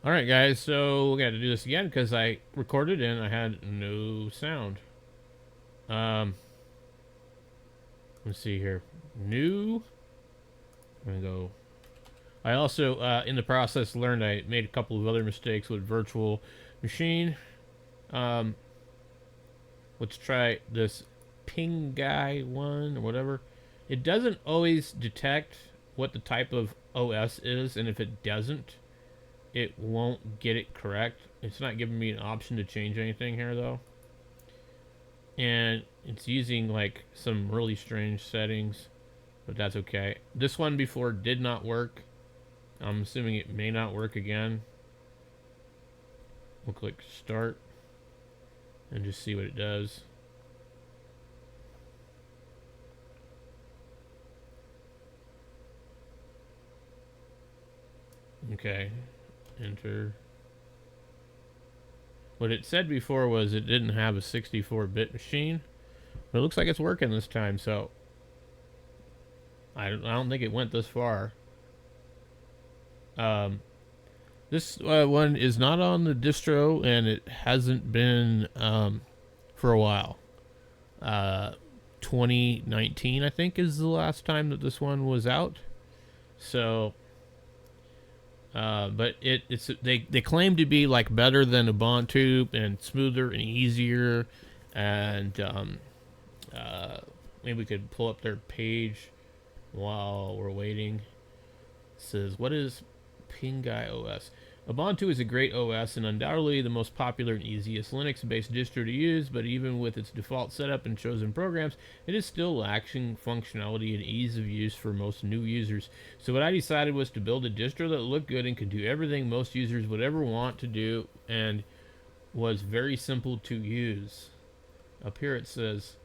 All right, guys. So we got to do this again because I recorded and I had no sound. Um, let's see here. New. I'm gonna go. I also, in the process, learned I made a couple of other mistakes with virtual machine. Um, let's try this pinguy one or whatever. It doesn't always detect what the type of OS is, and if it doesn't, it won't get it correct. It's not giving me an option to change anything here though. And it's using like some really strange settings, but that's okay. This one before did not work. I'm assuming it may not work again. We'll click start and just see what it does. Okay, enter. What it said before was it didn't have a 64-bit machine, but it looks like it's working this time. So I don't think it went this far. Um, this one is not on the distro, and it hasn't been for a while. Uh, 2019, I think, is the last time that this one was out. So, but they claim to be like better than Ubuntu and smoother and easier, and maybe we could pull up their page while we're waiting. It says, what is pinguy OS? Ubuntu is a great OS and undoubtedly the most popular and easiest Linux-based distro to use, but even with its default setup and chosen programs, it is still lacking functionality and ease of use for most new users. So what I decided was to build a distro that looked good and could do everything most users would ever want to do and was very simple to use. Up here it says,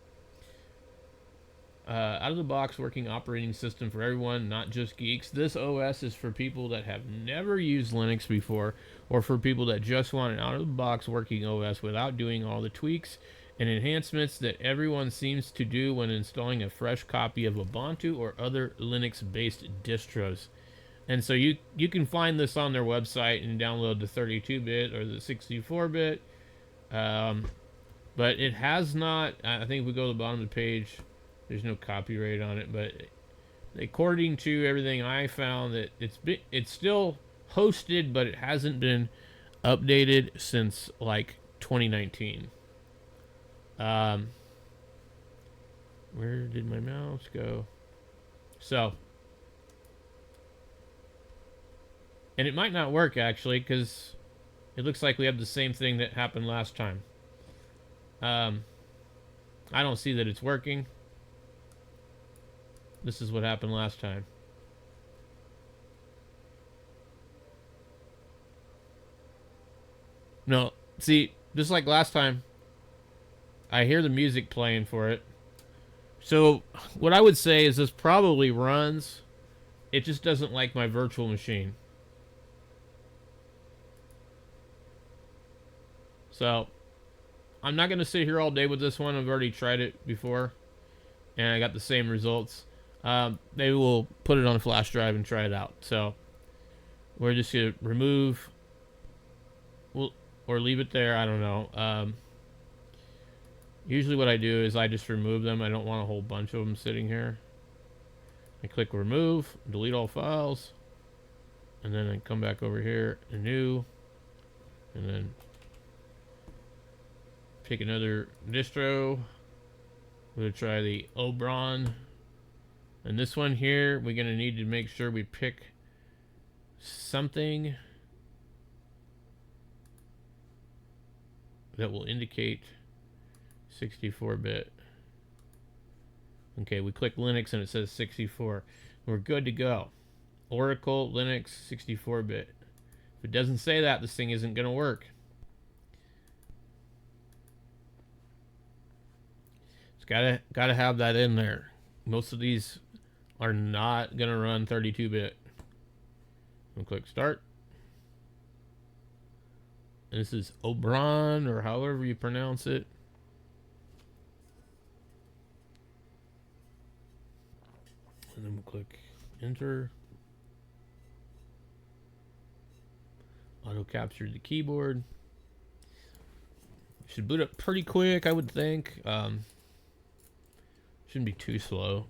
out of the box working operating system for everyone, not just geeks. This OS is for people that have never used Linux before, or for people that just want an out of the box working OS without doing all the tweaks and enhancements that everyone seems to do when installing a fresh copy of Ubuntu or other Linux based distros. And so you can find this on their website and download the 32-bit or the 64-bit. Um, but it has not. I think if we go to the bottom of the page, there's no copyright on it, but according to everything I found, that it's still hosted, but it hasn't been updated since like 2019. Um, where did my mouse go? So, and it might not work actually because it looks like we have the same thing that happened last time. Um, I don't see that it's working. This is what happened last time. No, see, just like last time, I hear the music playing for it. So, what I would say is this probably runs. It just doesn't like my virtual machine. So, I'm not going to sit here all day with this one. I've already tried it before, and I got the same results. Maybe we'll put it on a flash drive and try it out. So, we're just going to remove, we'll, or leave it there. I don't know. Usually what I do is I just remove them. I don't want a whole bunch of them sitting here. I click remove, delete all files, and then I come back over here and new, and then pick another distro. We're going to try the Obarun. And this one here, we're going to need to make sure we pick something that will indicate 64-bit. Okay, we click Linux and it says 64. We're good to go. Oracle, Linux, 64-bit. If it doesn't say that, this thing isn't going to work. It's gotta have that in there. Most of these are not going to run 32-bit. We'll click start. And this is Obarun, or however you pronounce it. And then we'll click enter. Auto captured the keyboard. Should boot up pretty quick, I would think. Shouldn't be too slow.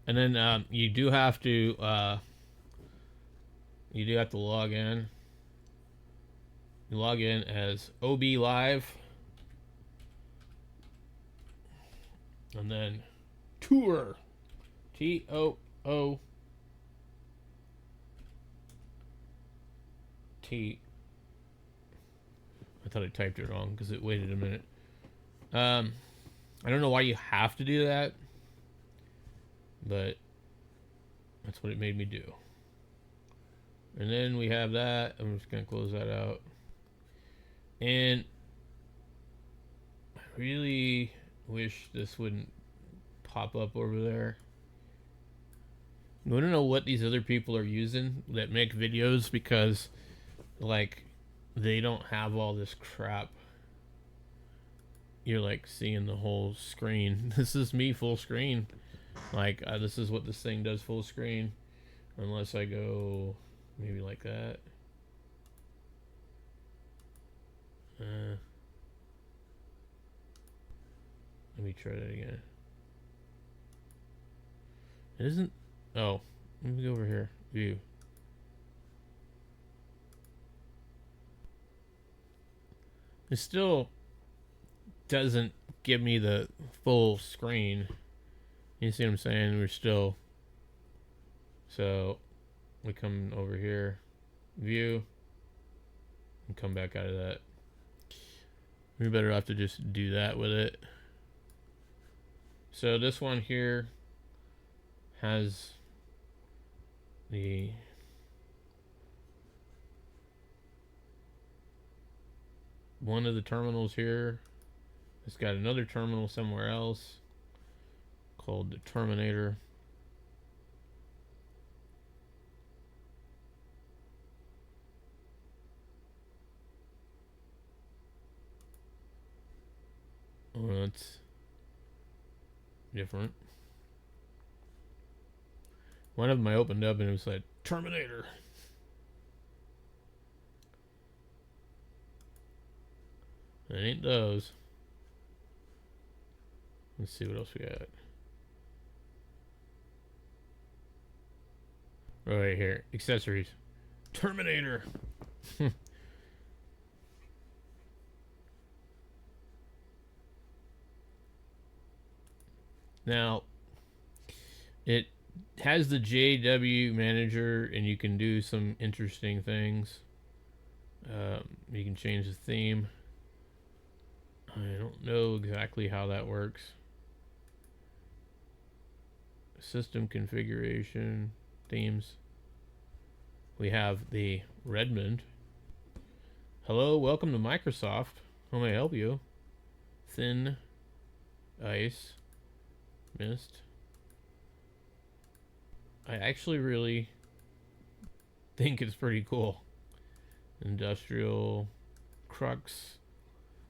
And then you do have to log in. You log in as OB Live, and then tour, TOOT. I thought I typed it wrong because it waited a minute. I don't know why you have to do that, but that's what it made me do. And then we have that. I'm just going to close that out. And I really wish this wouldn't pop up over there. I want to know what these other people are using that make videos, because like they don't have all this crap. You're like seeing the whole screen. This is me full screen. Like this is what this thing does full screen. Unless I go maybe like that. Let me try that again. It isn't. Oh, let me go over here. View. It still doesn't give me the full screen. You see what I'm saying? We're still. So we come over here, view, and come back out of that. We better have to just do that with it. So this one here has the one of the terminals here. It's got another terminal somewhere else called the Terminator. Oh, that's different. One of them I opened up and it was like Terminator. It ain't those. Let's see what else we got. Right here, accessories. Terminator. Now, it has the JW manager, and you can do some interesting things. You can change the theme. I don't know exactly how that works. System configuration, themes. We have the Redmond. Hello, welcome to Microsoft. How may I help you? Thin ice. Mist. I actually really think it's pretty cool. Industrial Crux.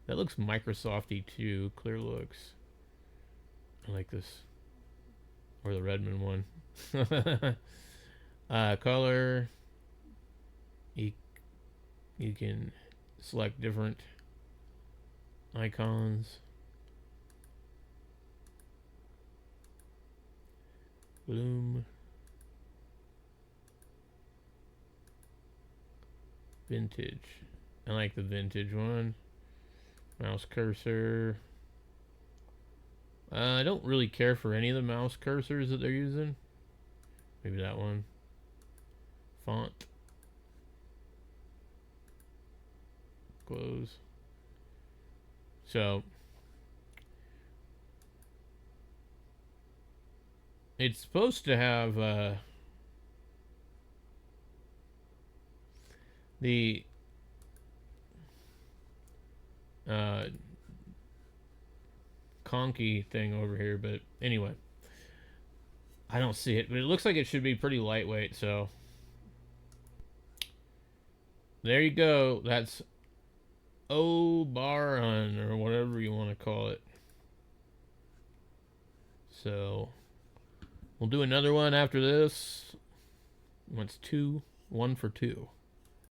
That looks Microsofty too. Clear looks. I like this. Or the Redmond one. Color. You can select different icons. Bloom. Vintage. I like the vintage one. Mouse cursor. I don't really care for any of the mouse cursors that they're using. Maybe that one. Font. Close. So it's supposed to have the conky thing over here, but anyway, I don't see it, but it looks like it should be pretty lightweight. So there you go. That's obarun, or whatever you want to call it. So we'll do another one after this. wants 1 for 2.